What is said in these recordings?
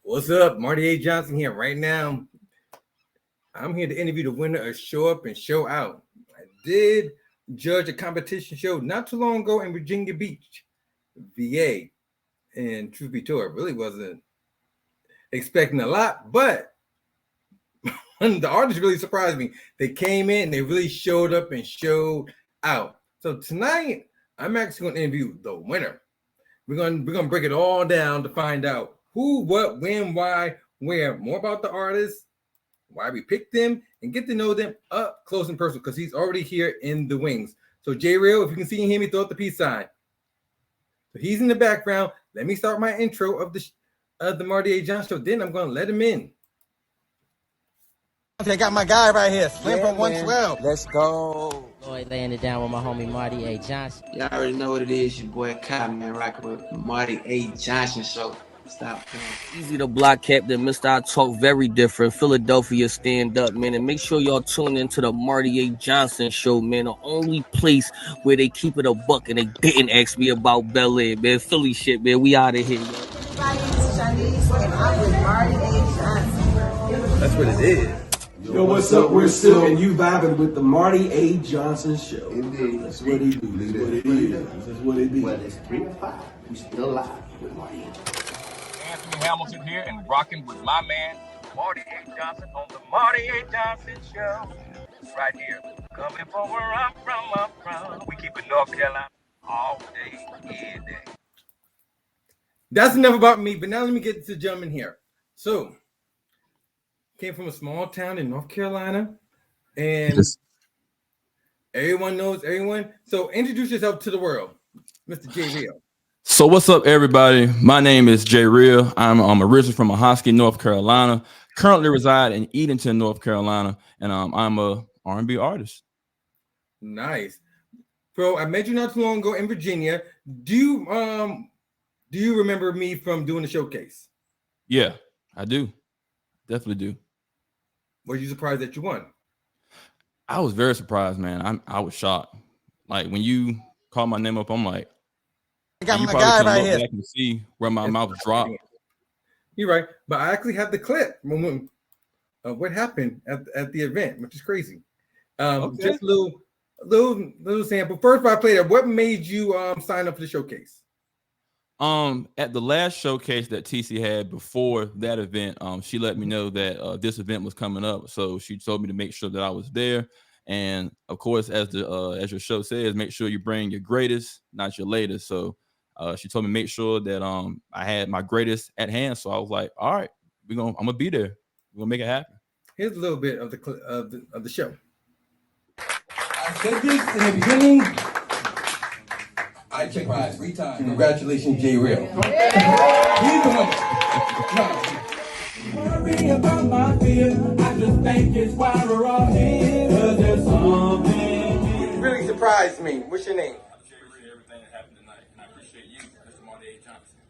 What's up? Marty A. Johnson here. Right now, I'm here to interview the winner of Show Up and Show Out. I did judge a competition show not too long ago in Virginia Beach, VA. And truth be told, I really wasn't expecting a lot, but the artists really surprised me. They came in, they really showed up and showed out. So tonight, I'm actually going to interview the winner. We're gonna break it all down to find out who, what, when, why, where, more about the artists, why we picked them, and get to know them up close and personal because he's already here in the wings. So J Real, if you can see and hear me, throw up the peace sign. So he's in the background. Let me start my intro of the Marty A. Johnson show. Then I'm gonna let him in. Okay, I got my guy right here, Slim from 112. Let's go. Lloyd laying it down with my homie Marty A. Johnson. Y'all already know what it is. Your boy Kai, man, rocking with Marty A. Johnson show. Stop playing. Easy to block captain, Mr. I Talk Very Different. Philadelphia stand up, man. And make sure y'all tune into the Marty A. Johnson show, man. The only place where they keep it a buck and they didn't ask me about Bel Air, man. Philly shit, man. We out of here, yo. My name is Shanice, and I'm with Marty A. Johnson. That's what it is. Yo, what's up? We're Silk, and you vibing with the Marty A. Johnson show. Indeed. That's what he do. That's what it is. That's what it be. Well, it's 3 to 5. We still live with Marty A. Anthony Hamilton here and rocking with my man Marty A. Johnson on the Marty A. Johnson show. Right here. Coming from where I'm from. We keep it North Carolina all day, every day. That's enough about me, but now let me get to jumping here. So, came from a small town in North Carolina, and everyone knows everyone. So introduce yourself to the world, Mr. J Real. So what's up, everybody? My name is J Real. I'm originally from Ahoskie, North Carolina. Currently reside in Edenton, North Carolina, and I'm a R&B artist. Nice, bro. I met you not too long ago in Virginia. Do you remember me from doing the showcase? Yeah, I do. Definitely do. Were you surprised that you won? I was very surprised, man. I was shocked. Like when you called my name up, I'm like, I got you my probably guy can right look here. back and see where my mouth dropped. You're right, but I actually have the clip of what happened at the event, which is crazy. Okay. Just a little sample. First, I played it. What made you sign up for the showcase? At the last showcase that TC had before that event, she let me know that this event was coming up. So she told me to make sure that I was there. And of course, as your show says, make sure you bring your greatest, not your latest. So she told me to make sure that I had my greatest at hand. So I was like, all right, I'm gonna be there. We're gonna make it happen. Here's a little bit of the show. I said this in the beginning. I checked mine 3 times. Congratulations, J Real. He's the winner. Worry about my fear. I just think it's why we're all here. 'Cause there's something. You really surprised me. What's your name? I appreciate everything that happened tonight, and I appreciate you, Mr. Marty A. Johnson.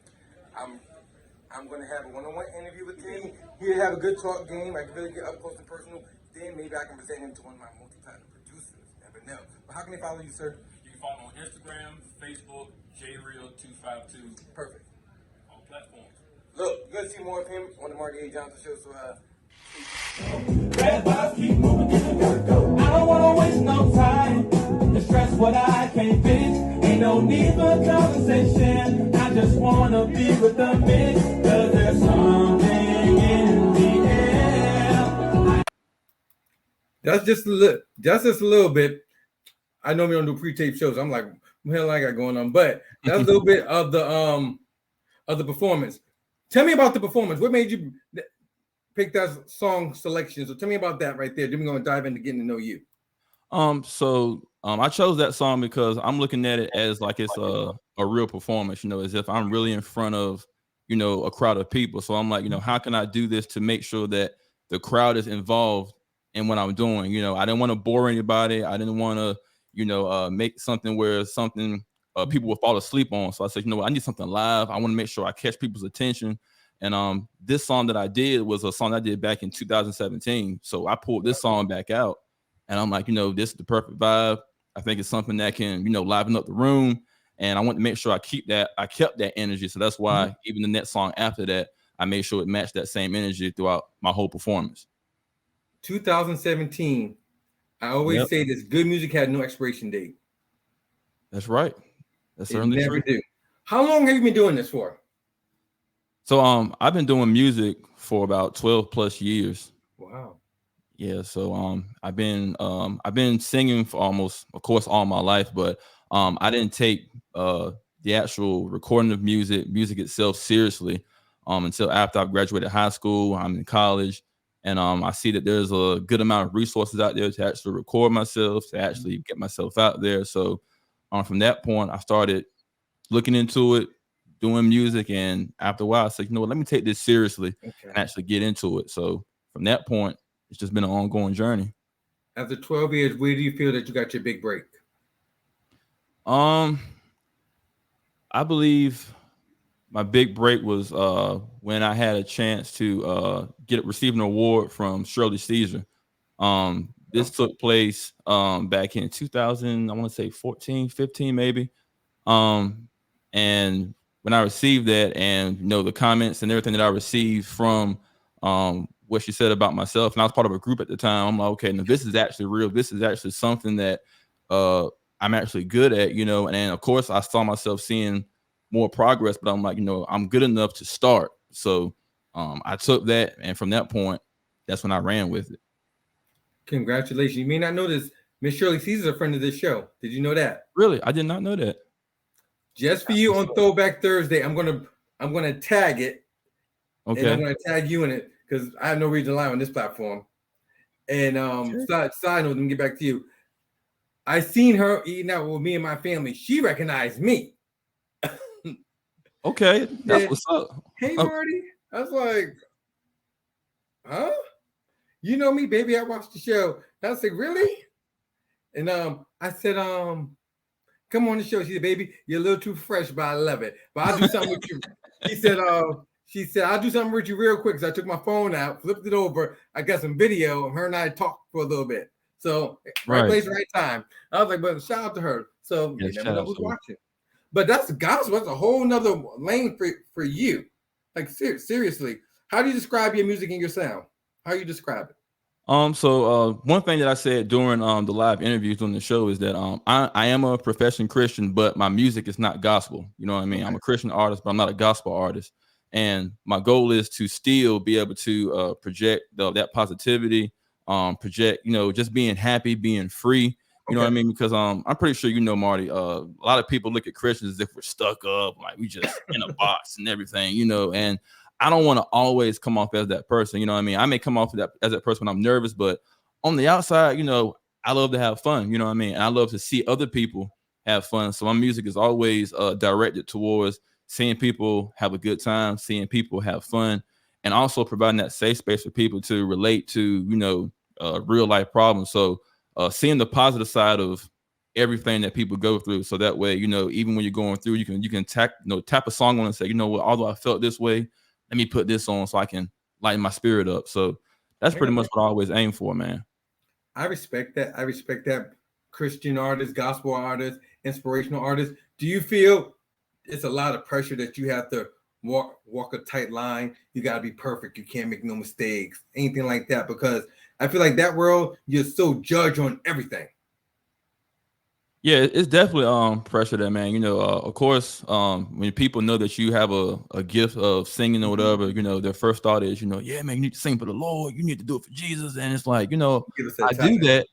I'm going to have a one-on-one interview with him. He'll have a good talk game. I can really get up close and personal. Then maybe I can present him to one of my multi-platinum producers. Never know. But how can they follow you, sir? You can follow me on Instagram, Facebook, JReal252. Perfect. All platforms. Look, you're going to see more of him on the Marty A. Johnson show. So, Red vibes keep moving, gotta go. I don't wanna waste no time to stress what I can't finish. Ain't no need for conversation. I just wanna be with the mix. 'Cause there's something in the air. that's just a little bit. I know we don't do pre-tape shows. I'm like, what the hell I got going on? But that's a little bit of the performance. Tell me about the performance. What made you pick that song selection? So tell me about that right there. Then we're gonna dive into getting to know you. I chose that song because I'm looking at it as like it's a real performance, as if I'm really in front of, a crowd of people. So I'm like, how can I do this to make sure that the crowd is involved in what I'm doing? I didn't want to bore anybody. I didn't want to, make something where people will fall asleep on. So I said, I need something live. I want to make sure I catch people's attention. And this song that I did was a song I did back in 2017. So I pulled this song back out, and I'm like, this is the perfect vibe. I think it's something that can, liven up the room. and I want to make sure I kept that energy. So that's why even the next song after that, I made sure it matched that same energy throughout my whole performance. 2017. I always say this: good music had no expiration date. That's right. That's It certainly never true. do. How long have you been doing this for? So I've been doing music for about 12 plus years. Wow. Yeah, so I've been singing for almost, of course, all my life, but I didn't take the actual recording of music itself seriously until after I graduated high school. I'm in college, and I see that there's a good amount of resources out there to actually record myself, to actually get myself out there. So from that point, I started looking into it, doing music, and after a while, I said, you know what, let me take this seriously and actually get into it. So from that point, it's just been an ongoing journey. After 12 years, where do you feel that you got your big break? I believe my big break was when I had a chance to receive an award from Shirley Caesar. This took place back in 2000, I want to say 14, 15 maybe. And when I received that, and the comments and everything that I received from what she said about myself, and I was part of a group at the time, I'm like, okay, now this is actually real. This is actually something that I'm actually good at, and of course I saw myself seeing more progress, but I'm like, I'm good enough to start. So I took that, and from that point, that's when I ran with it. Congratulations. You may not know this, Miss Shirley Caesar is a friend of this show. Did you know that? Really? I did not know that. Just for you on Throwback Thursday, I'm gonna tag it. Okay. And I'm gonna tag you in it because I have no reason to lie on this platform. And side note, let me get back to you. I seen her eating out with me and my family. She recognized me. Okay, that's what's up. Hey, Marty. I was like, huh? You know me, baby. I watched the show. I was like, really? And I said, come on the show. She said, baby, you're a little too fresh, but I love it. But I'll do something with you. She said, I'll do something with you real quick. So I took my phone out, flipped it over. I got some video of her and I talked for a little bit. So right place, right time. I was like, but shout out to her. So you never know who's watching. But that's the gospel. That's a whole nother lane for you. Like seriously, how do you describe your music and your sound? How you describe it? So one thing that I said during the live interviews on the show is that I am a professional Christian, but my music is not gospel. You know what I mean? I'm a Christian artist, but I'm not a gospel artist. And my goal is to still be able to project that positivity, project, just being happy, being free. You know what I mean? Because I'm pretty sure Marty, a lot of people look at Christians as if we're stuck up, like we just in a box and everything, and I don't want to always come off as that person. You know what I mean? I may come off as that person when I'm nervous, but on the outside, I love to have fun. You know what I mean? And I love to see other people have fun. So my music is always directed towards seeing people have a good time, seeing people have fun, and also providing that safe space for people to relate to, real life problems. So seeing the positive side of everything that people go through. So that way, even when you're going through, you can tap a song on and say, you know what, although I felt this way, let me put this on so I can lighten my spirit up. So that's pretty much what I always aim for, man. I respect that. I respect that. Christian artists, gospel artists, inspirational artists. Do you feel it's a lot of pressure that you have to walk a tight line? You got to be perfect. You can't make no mistakes, anything like that. Because I feel like that world, you're so judged on everything. Yeah, it's definitely pressure there, man. Of course, when people know that you have a gift of singing or whatever, their first thought is, yeah, man, you need to sing for the Lord. You need to do it for Jesus. And it's like, I do that,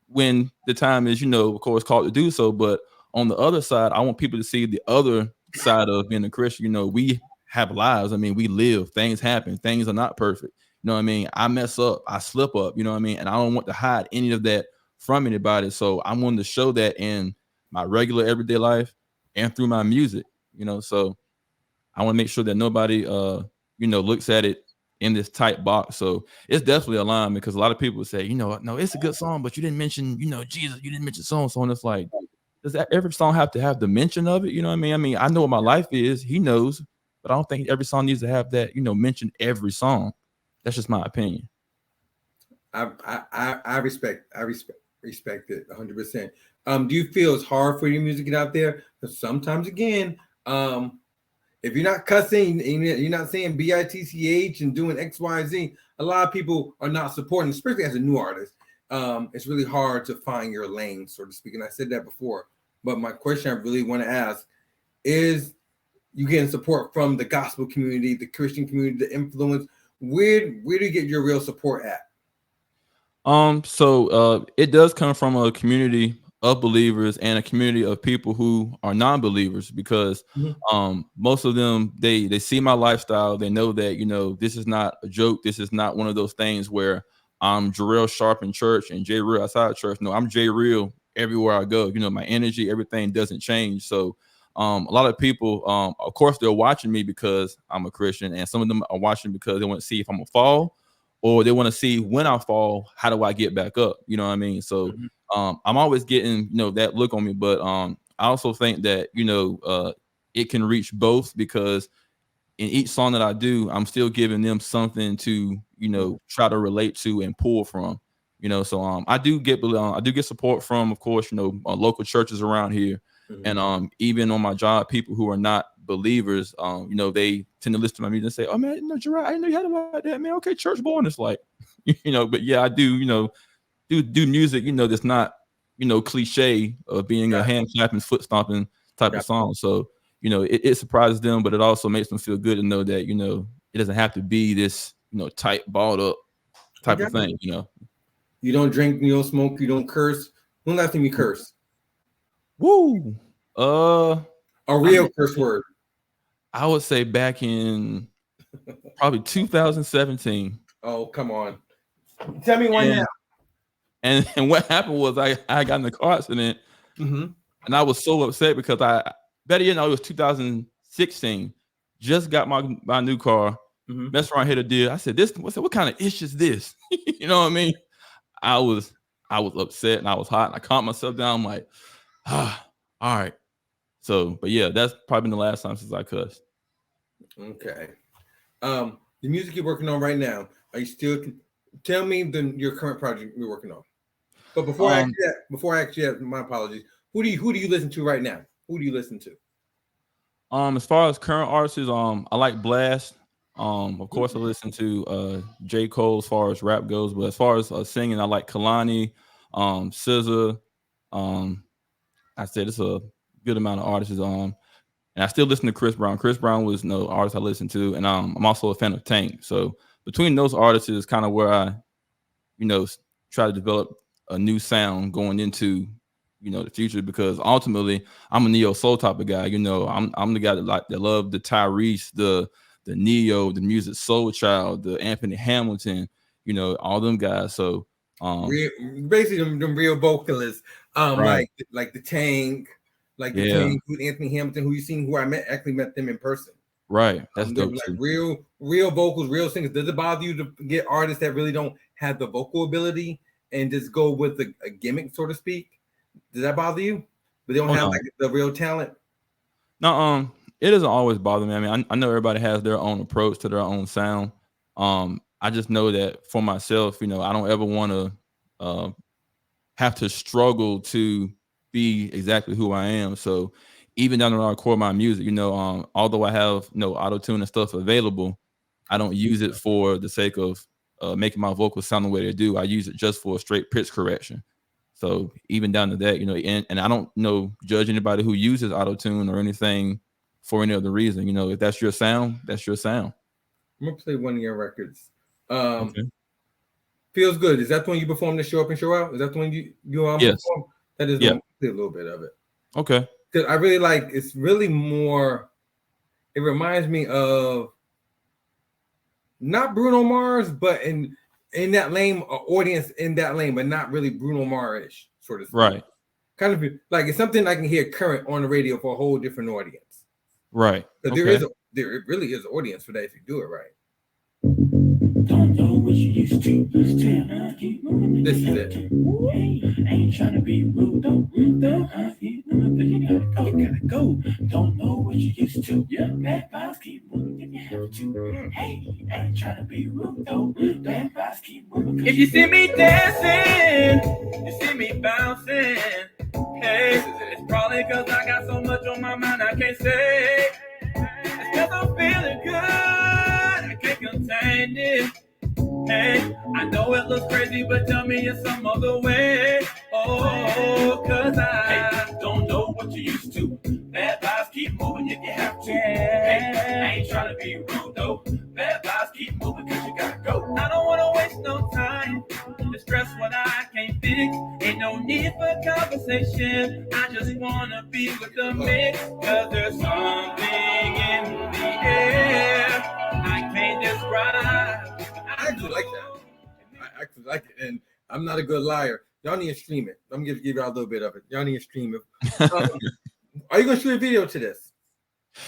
when the time is, of course, called to do so. But on the other side, I want people to see the other side of being a Christian. We have lives. I mean, we live. Things happen. Things are not perfect. You know what I mean? I mess up. I slip up. You know what I mean? And I don't want to hide any of that from anybody. So I'm wanting to show that in my regular everyday life and through my music, so I want to make sure that nobody looks at it in this tight box. So it's definitely a line, because a lot of people say, no, it's a good song, but you didn't mention, Jesus, you didn't mention so and so. And it's like, does that every song have to have the mention of it? You know what I mean? I know what my life is, he knows, but I don't think every song needs to have that, mention every song. That's just my opinion. I respect it 100%. Do you feel it's hard for your music to get out there? Because sometimes, again, if you're not cussing, you're not saying bitch and doing X, Y, Z, a lot of people are not supporting, especially as a new artist. It's really hard to find your lane, so to speak. And I said that before. But my question I really want to ask is, you getting support from the gospel community, the Christian community, the influence? Where do you get your real support at? So it does come from a community of believers and a community of people who are non-believers, because most of them, they see my lifestyle. They know that, you know, this is not a joke. This is not one of those things where I'm Jarrell Sharp in church and Jay Real outside church. No, I'm Jay Real everywhere I go. You know, my energy, everything doesn't change. So a lot of people, of course, they're watching me because I'm a Christian, and some of them are watching because they want to see if I'm gonna fall, or they want to see when I fall, how do I get back up? You know what I mean? So I'm always getting, you know, that look on me. But I also think that, you know, it can reach both, because in each song that I do, I'm still giving them something to, you know, try to relate to and pull from. You know, so I do get support from, of course, you know, local churches around here. And even on my job, people who are not believers, you know, they tend to listen to my music and say, "Oh man, you know, Gerard, I didn't know you had a lot of that, man. Okay, church boy." And it's like, you know, but yeah, I do, you know, do music, you know, that's not, you know, cliche of being a hand clapping, foot stomping type of song. So, you know, it surprises them, but it also makes them feel good to know that, you know, it doesn't have to be this, you know, tight, balled up type of thing, you know. You don't drink, you don't smoke, you don't curse. When last time you cursed? Woo. A real curse word. I would say back in probably 2017. Oh, come on. Tell me one now. And what happened was I got in the car accident, and I was so upset because better yet, it was 2016. Just got my new car, messed around, hit a deal. I said, what kind of ish is this? You know what I mean? I was upset and I was hot, and I calmed myself down. I'm like, all right. So, but yeah, that's probably been the last time since I cussed. Okay. The music you're working on right now, are you still? Tell me your current project you're working on. But before I ask you that, my apologies. Who do you listen to right now? Who do you listen to? As far as current artists, I like Blast. Of course, I listen to J. Cole as far as rap goes, but as far as singing, I like Kalani, SZA. I said it's a good amount of artists. And I still listen to Chris Brown. Chris Brown was no artist I listened to, and I'm also a fan of Tank. So between those artists is kind of where I, you know, try to develop a new sound going into, you know, the future, because ultimately I'm a neo soul type of guy. You know, I'm the guy that love the Tyrese, the Neo, the Music Soul Child, the Anthony Hamilton, you know, all them guys. So basically them real vocalists, right. like the Tank, like the Tank, who Anthony Hamilton, who you seen, who I actually met them in person. Right, that's dope like too. real vocals, real singers. Does it bother you to get artists that really don't have the vocal ability and just go with a gimmick, so to speak? Does that bother you? But they don't have like the real talent? No, it doesn't always bother me. I mean, I know everybody has their own approach to their own sound. I just know that for myself, you know, I don't ever want to have to struggle to be exactly who I am. So even down when I record my music, you know, although I have auto-tune and stuff available, I don't use it for the sake of making my vocals sound the way they do. I use it just for a straight pitch correction. So even down to that, you know, and I don't judge anybody who uses auto-tune or anything for any other reason. You know, if that's your sound, that's your sound. I'm gonna play one of your records. Okay. Feels Good. Is that the one you perform the Show Up and Show Out? Is that the one you yes. perform? That is play a little bit of it. Okay. Because I really like, it's really more, it reminds me of not Bruno Mars, but in that lane, audience in that lane, but not really Bruno Mars-ish, sort of thing. Right. Kind of like it's something I can hear current on the radio for a whole different audience. Right. So there really is an audience for that if you do it right. Don't know what you used to. This is it. Ain't trying to be rude though. You gotta go. Don't know what you used to. Bad vibes keep moving if you have to. Hey, ain't trying to be rude though. Bad vibes keep moving. If you see me dancing, you see me bouncing. Hey, it's probably cause I got so much on my mind I can't say. It's cause I'm feeling good, I can't contain it. Hey, I know it looks crazy, but tell me it's some other way. Oh, cause I don't know what you used to. Bad vibes keep moving if you have to. Hey, I ain't trying to be rude though. Bad vibes keep moving cause you gotta go. I don't wanna waste no time to stress what I can't fix. Ain't no need for conversation. I just wanna be with the mix. Cause there's something in the air I can't describe. I actually like that. I actually like it, and I'm not a good liar. Y'all need to stream it. I'm gonna give y'all a little bit of it. Y'all need to stream it. Are you gonna shoot a video to this?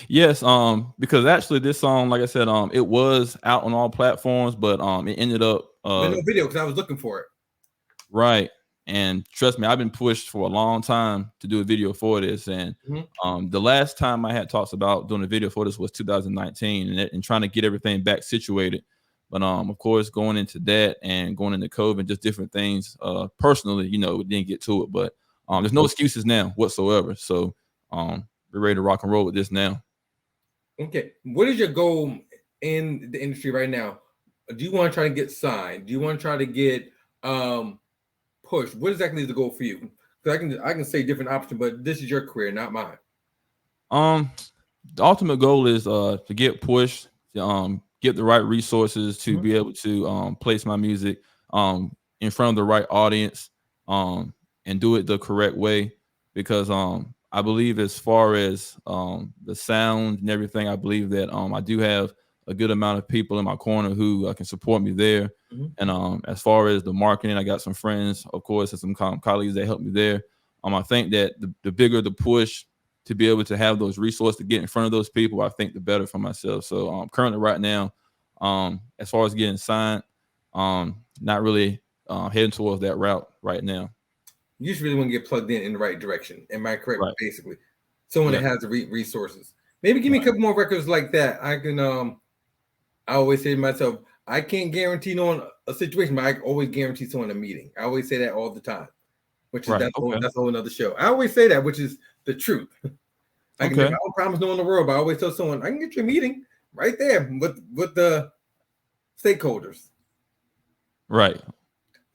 Yes, because actually this song, like I said, it was out on all platforms, but it ended up But no video because I was looking for it. Right. And trust me, I've been pushed for a long time to do a video for this. And the last time I had talks about doing a video for this was 2019 and trying to get everything back situated. But of course, going into that and going into COVID, just different things, personally, we didn't get to it. But there's no excuses now whatsoever. So we're ready to rock and roll with this now. Okay. What is your goal in the industry right now? Do you want to try to get signed? Do you want to try to get pushed? What exactly is the goal for you? Because I can say different options, but this is your career, not mine. The ultimate goal is to get pushed, to get the right resources to be able to place my music in front of the right audience and do it the correct way. Because I believe as far as the sound and everything, I believe that I do have a good amount of people in my corner who can support me there. And as far as the marketing, I got some friends, of course, and some colleagues that help me there. I think that the bigger the push to be able to have those resources to get in front of those people, I think the better for myself. So currently right now, as far as getting signed, not really heading towards that route right now. You just really want to get plugged in the right direction. Am I correct? Right. Basically, someone that has the resources. Maybe give me a couple more records like that. I can. I always say to myself, I can't guarantee no one a situation, but I always guarantee someone a meeting. I always say that all the time, which is that's a whole another show. I always say that, which is the truth. I don't promise no one in the world, but I always tell someone I can get you a meeting right there with the stakeholders. Right.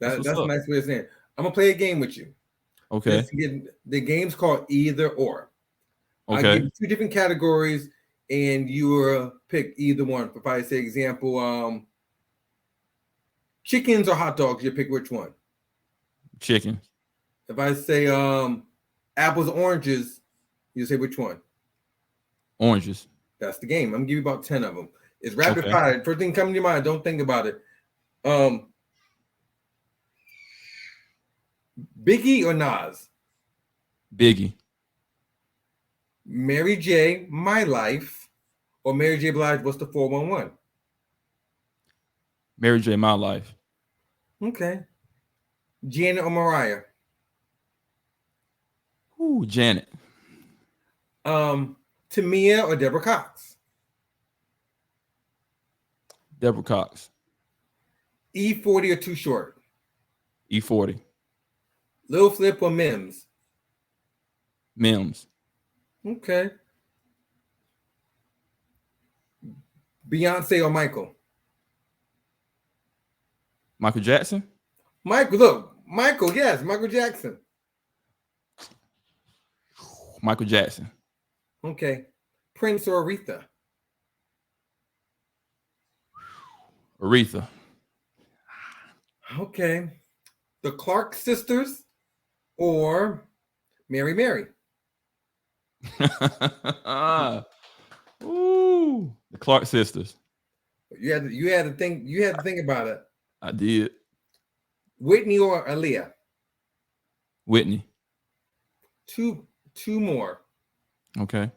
That's a nice way of saying it. I'm gonna play a game with you. Okay. The game's called Either Or. Okay. I'll give you two different categories, and you pick either one. If I say example, chickens or hot dogs, you pick which one. Chicken. If I say apples or oranges, you say which one. Oranges. That's the game. I'm gonna give you about 10 of them. It's rapid fire. First thing coming to your mind, don't think about it. Biggie or Nas? Biggie. Mary J, My Life, or Mary J Blige, What's the 411? Mary J, My Life. Okay. Janet or Mariah? Ooh, Janet. Tamia or Deborah Cox? Deborah Cox. E40 or Too Short? E40. Lil Flip or Mims? Mims. Okay. Beyonce or Michael? Michael Jackson? Michael, yes, Michael Jackson. Michael Jackson. Okay. Prince or Aretha? Aretha. Okay. The Clark sisters or Mary? Ooh, the Clark sisters. You had to think about it. I did. Whitney or Aaliyah? Whitney. Two more. Okay.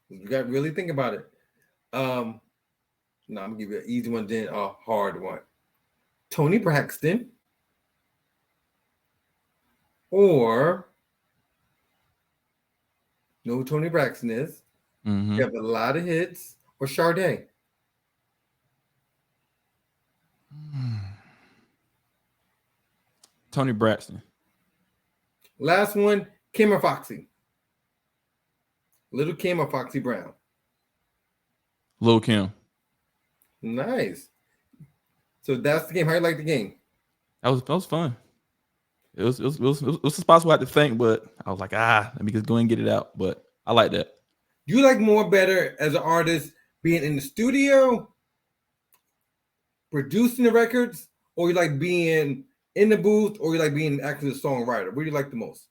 You got to really think about it. No, I'm gonna give you an easy one, then a hard one. Toni Braxton or know who Toni Braxton is. You have a lot of hits, or Sade. Toni Braxton. Last one, Kim or Foxy? Little Kim or Foxy Brown? Lil Kim. Nice. So that's the game. How you like the game? That was fun. It was a spot where I had to think, but I was like, let me just go and get it out. But I like that. Do you like more better as an artist being in the studio, producing the records, or you like being in the booth, or you like being actually a songwriter? What do you like the most?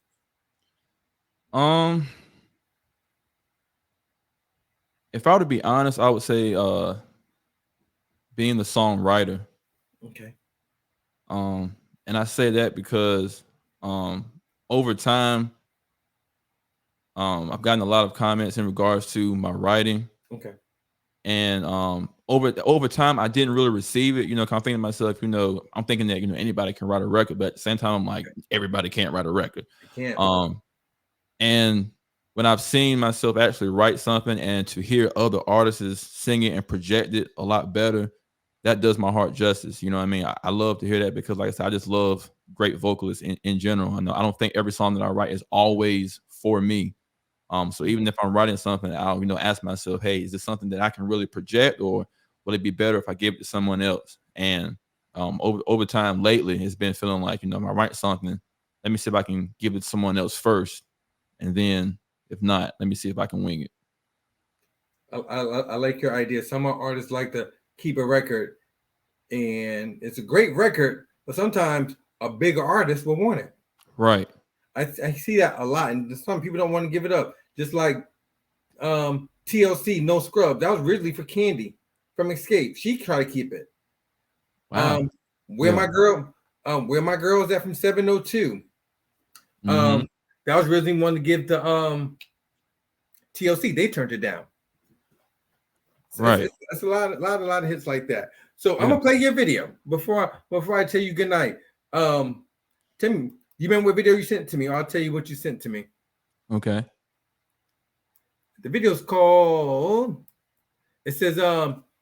If I were to be honest, I would say being the songwriter. Okay. And I say that because over time, I've gotten a lot of comments in regards to my writing. Okay. And over time, I didn't really receive it. You know, 'cause I'm thinking to myself, I'm thinking that anybody can write a record, but at the same time, I'm like, everybody can't write a record. They can't. And when I've seen myself actually write something and to hear other artists sing it and project it a lot better, that does my heart justice. You know what I mean? I love to hear that because, like I said, I just love great vocalists in general. I don't think every song that I write is always for me. So even if I'm writing something, I'll ask myself, hey, is this something that I can really project, or would it be better if I give it to someone else? And over time lately, it's been feeling like, if I write something, let me see if I can give it to someone else first, and then if not, let me see if I can wing it. I like your idea. Some artists like to keep a record, and it's a great record, but sometimes a bigger artist will want it. Right. I see that a lot, and some people don't want to give it up. Just like TLC, No Scrub. That was originally for Candy from Escape. She tried to keep it. Wow. Where My Girl is at from 702. Mm-hmm. That was originally one to give to TLC. They turned it down. So right. That's a lot of hits like that. So I'm gonna play your video before I tell you good night. Tell me, you remember what video you sent to me? I'll tell you what you sent to me. Okay. The video's called, it says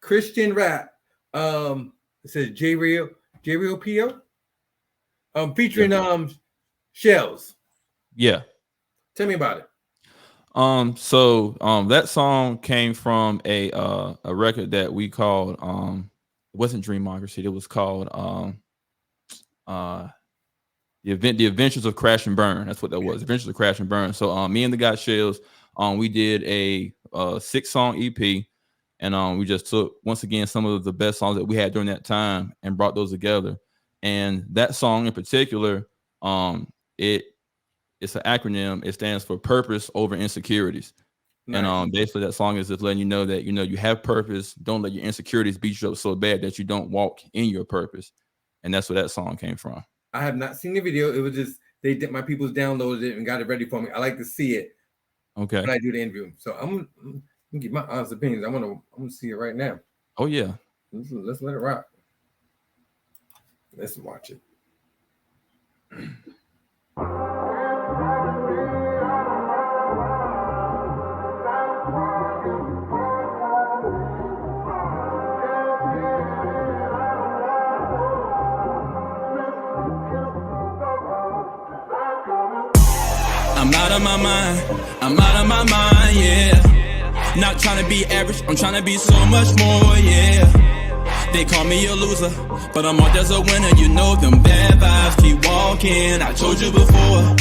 Christian Rap. It says J Real P.O. Featuring Shells. Yeah. Tell me about it. So that song came from a record that we called it wasn't Dreamocracy, it was called The Adventures of Crash and Burn. That's what that was. Adventures of Crash and Burn. So me and the guy Shells, we did a 6-song EP, and we just took, once again, some of the best songs that we had during that time and brought those together. And that song in particular, it's an acronym. It stands for Purpose Over Insecurities. Nice. And basically that song is just letting you know that you have purpose. Don't let your insecurities beat you up so bad that you don't walk in your purpose. And that's where that song came from. I have not seen the video. It was just my people's downloaded it and got it ready for me. I like to see it. Okay. When I do the interview, so I'm gonna give my honest opinions. I'm gonna see it right now. Oh yeah. Let's let it rock. Let's watch it. I'm out of my mind, yeah. Not trying to be average, I'm trying to be so much more, yeah. They call me a loser, but I'm marked as a winner. You know them bad vibes keep walking. I told you before,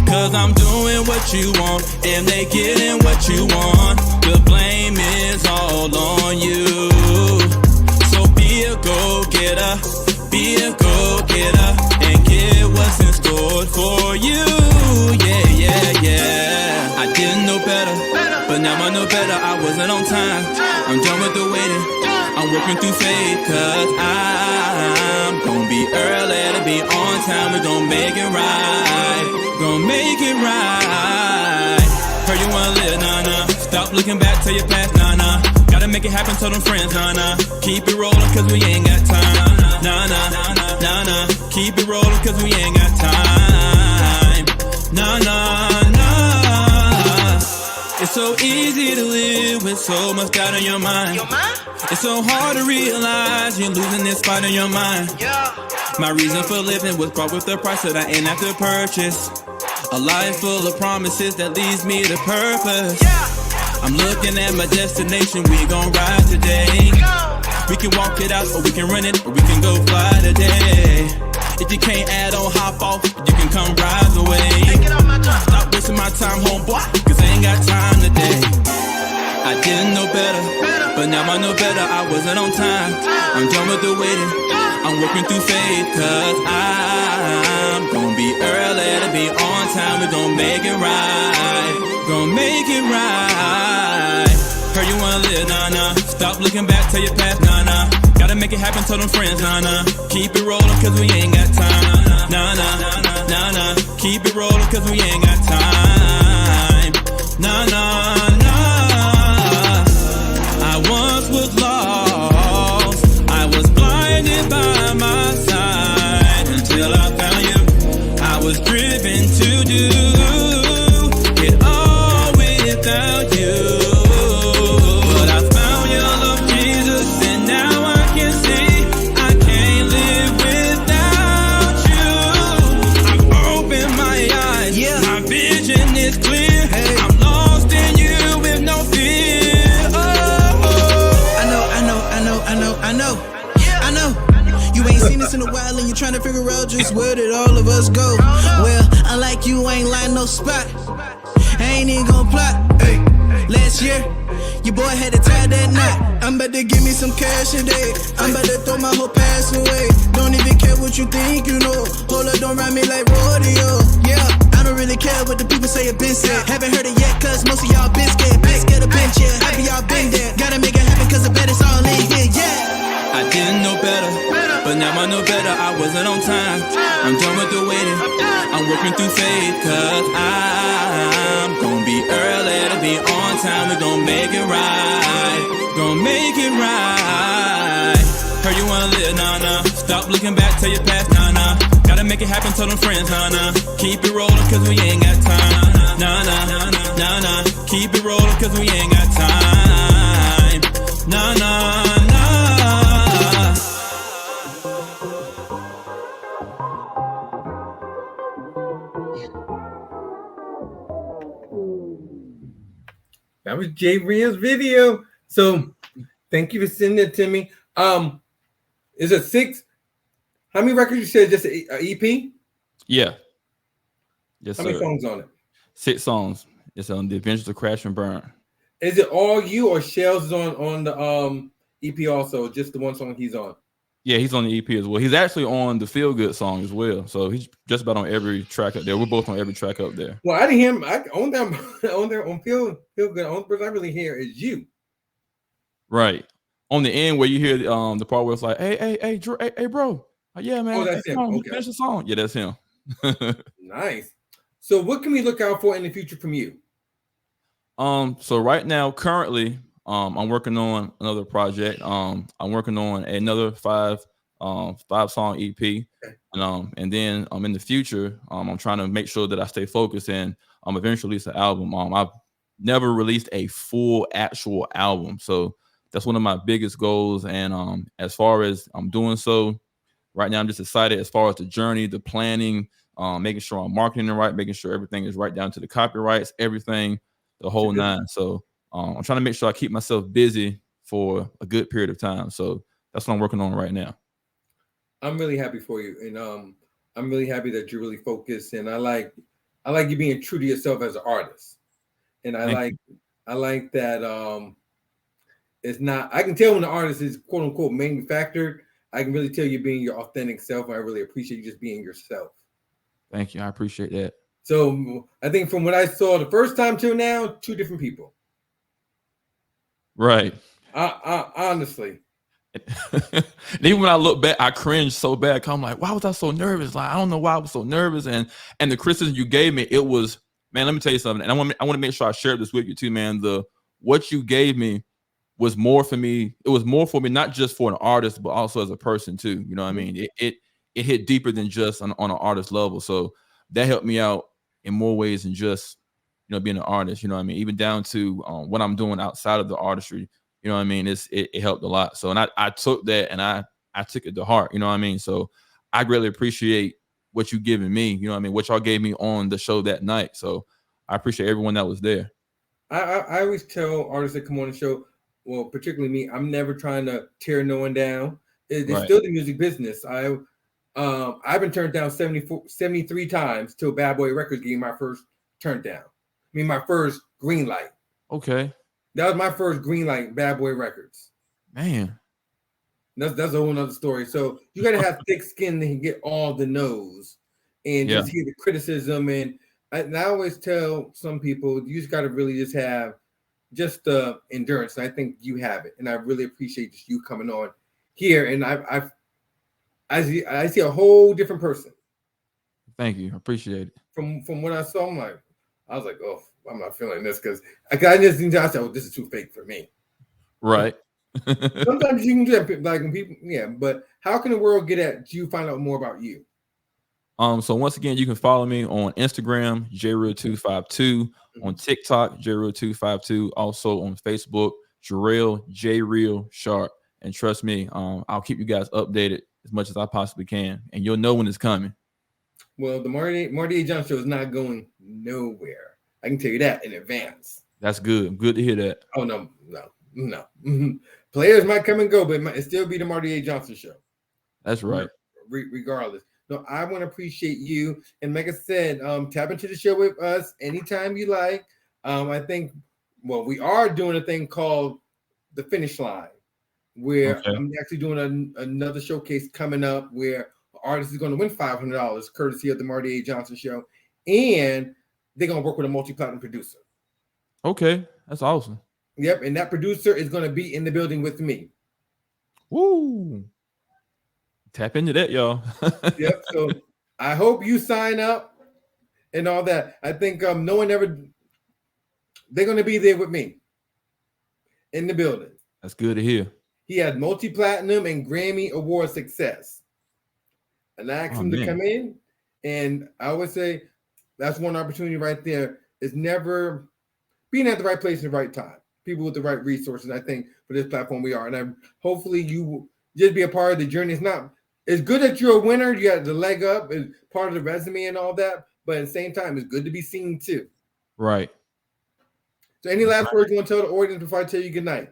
cause I'm doing what you want, and they getting what you want. The blame is all on you. So be a go-getter, and get what's in store for you. Yeah. I didn't know better, but now I know better. I wasn't on time. I'm done with the waiting. I'm working through faith, cause I'm gonna be early to be on time. We're gonna make it right. Heard you wanna live, nah. Stop looking back to your past, nah. Gotta make it happen, tell them friends, nah. Keep it rolling, cause we ain't got time. Nah. Keep it rolling, cause we ain't got time. Nah. It's so easy to live with so much doubt in your mind. It's so hard to realize you're losing this fight in your mind. My reason for living was brought with the price that I ain't have to purchase. A life full of promises that leads me to purpose. I'm looking at my destination, we gon' ride today. We can walk it out, or we can run it, or we can go fly today. If you can't add on, hop off, you can come ride the wave. Stop wasting my time, homeboy, cause I ain't got time today. I didn't know better, but now I know better, I wasn't on time. I'm done with the waiting, I'm working through faith, cause I'm gonna be early to be on time. We gon' make it right, gon' make it right. Heard you wanna live, nah. Stop looking back, tell your past, nah. Gotta make it happen, tell them friends, nah. Keep it rolling, cause we ain't got time, nah. Keep it rolling, cause we ain't got time, nah. I once was lost, I was blinded by my side, until I found you. I was driven to do it all without you. In a while and you're trying to figure out just where did all of us go. Well, unlike you, I ain't lying no spot. I ain't even gon' plot. Hey, last year, your boy had to tie that knot. I'm about to give me some cash today. I'm about to throw my whole past away. Don't even care what you think you know. Hold up, don't ride me like rodeo. Yeah, I don't really care what the people say it been said. Haven't heard it yet, cause most of y'all been scared. Been scared of bench, yeah. Happy y'all been there. Gotta make it happen, cause I bet it's all in here, yeah. I didn't know better, but now I know better, I wasn't on time. I'm done with the waiting, I'm working through faith, cause I'm gonna be early to be on time. We gon' make it right, gon' make it right. Heard you wanna live, nah. Stop looking back, tell your past, nah. Gotta make it happen, tell them friends, nah. Keep it rolling, cause we ain't got time, nah. Keep it rolling, cause we ain't got time, nah. That was Jay Ria's video. So thank you for sending it to me. Is it 6? How many records you said? Just an EP? Yeah. Yes, How many songs on it? 6 songs. It's on The Adventures of Crash and Burn. Is it all you or Shells is on the EP also? Just the one song he's on? Yeah, he's on the EP as well. He's actually on the Feel Good song as well. So he's just about on every track up there. We're both on every track up there. Well, I didn't hear him. On Feel Good. The only person I really hear is you. Right. On the end where you hear the part where it's like, hey, bro. Yeah, man. Oh, that's him. Okay. Finish the song. Yeah, that's him. Nice. So what can we look out for in the future from you? So right now, currently, I'm working on another project. I'm working on another 5-song EP, and then in the future, I'm trying to make sure that I stay focused and eventually release an album. I've never released a full actual album, so that's one of my biggest goals. And as far as I'm doing so, right now I'm just excited as far as the journey, the planning, making sure I'm marketing it right, making sure everything is right down to the copyrights, everything, the whole nine. So I'm trying to make sure I keep myself busy for a good period of time. So that's what I'm working on right now. I'm really happy for you, and I'm really happy that you're really focused. And I like you being true to yourself as an artist. And I like that it's not. I can tell when the artist is quote unquote manufactured. I can really tell you being your authentic self. And I really appreciate you just being yourself. Thank you. I appreciate that. So I think from what I saw the first time till now, 2 different people. Right. Honestly. And even when I look back, I cringe so bad. I'm like, why was I so nervous? Like, I don't know why I was so nervous. And the criticism you gave me, it was, man, let me tell you something. And I want to make sure I share this with you too, man. What you gave me was more for me. It was more for me, not just for an artist, but also as a person too. You know what I mean? It hit deeper than just on an artist level. So that helped me out in more ways than just, being an artist, you know what I mean? Even down to what I'm doing outside of the artistry, you know what I mean? It helped a lot. So, and I took that and I took it to heart, you know what I mean? So I greatly appreciate what you giving me, you know what I mean, what y'all gave me on the show that night. So I appreciate everyone that was there. I always tell artists that come on the show, well, particularly me, I'm never trying to tear no one down. It's Right. still the music business. I've been turned down 73 times till Bad Boy Records gave me my first turn down. I mean, my first green light. Okay. That was my first green light, Bad Boy Records. Man. That's a whole nother story. So you got to have thick skin to get all the no's and just hear the criticism. And I always tell some people, you just got to really just have just the endurance. And I think you have it. And I really appreciate just you coming on here. And I see a whole different person. Thank you. I appreciate it. From what I saw, I was like, oh, I'm not feeling this because I just said, oh, this is too fake for me. Right. Sometimes you can do that, like when people, but how can the world get at you, find out more about you? So once again, you can follow me on Instagram, JReal252, on TikTok, JReal252, also on Facebook, Jarrell J Real Sharp. And trust me, I'll keep you guys updated as much as I possibly can, and you'll know when it's coming. Well, the Marty A. Johnson show is not going nowhere. I can tell you that in advance. That's good. Good to hear that. Oh no. Players might come and go, but it still be the Marty A. Johnson show. That's right. Regardless. No, I want to appreciate you. And like I said, tap into the show with us anytime you like. I think, we are doing a thing called The Finish Line, where I'm actually doing another showcase coming up where an artist is going to win $500 courtesy of the Marty A. Johnson show. And they're going to work with a multi-platinum producer. Okay. That's awesome. Yep. And that producer is going to be in the building with me. Woo. Tap into that, y'all. Yep. So I hope you sign up and all that. I think they're going to be there with me in the building. That's good to hear. He had multi-platinum and Grammy Award success. And I asked him to come in. And I always say that's one opportunity right there, is never being at the right place at the right time. People with the right resources, I think, for this platform we are. And hopefully you will just be a part of the journey. It's good that you're a winner. You got the leg up as part of the resume and all that. But at the same time, it's good to be seen too. Right. So any last words you want to tell the audience before I tell you good night?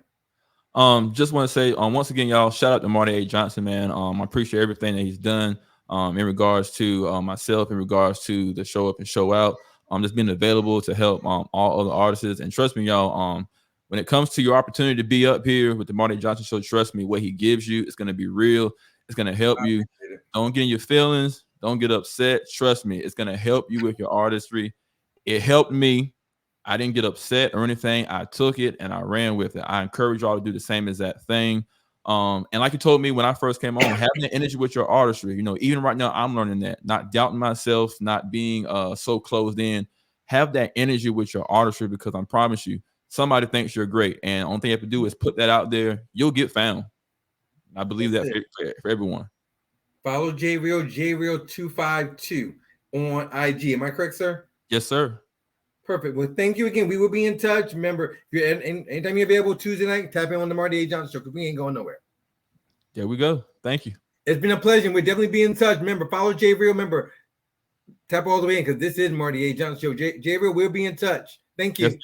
Just want to say, once again, y'all, shout out to Marty A. Johnson, man. I appreciate everything that he's done in regards to myself, in regards to the show up and show out. Just being available to help all other artists. And trust me, y'all, when it comes to your opportunity to be up here with the Marty Johnson show, trust me, what he gives you is going to be real. It's going to help you. Don't get in your feelings. Don't get upset. Trust me, it's going to help you with your artistry. It helped me. I didn't get upset or anything. I took it and I ran with it. I encourage y'all to do the same as that thing. And like you told me when I first came on, having the energy with your artistry, even right now, I'm learning that, not doubting myself, not being so closed in. Have that energy with your artistry, because I promise you, somebody thinks you're great. And the only thing you have to do is put that out there. You'll get found. I believe that for everyone. Follow JReal252 on IG. Am I correct, sir? Yes, sir. Perfect. Well, thank you again. We will be in touch. Remember, anytime you're available Tuesday night, tap in on the Marty A. Johnson show, because we ain't going nowhere. There we go. Thank you. It's been a pleasure. We'll definitely be in touch. Remember, follow JReal. Remember, tap all the way in, because this is Marty A. Johnson show. JReal will be in touch. Thank you. Yes,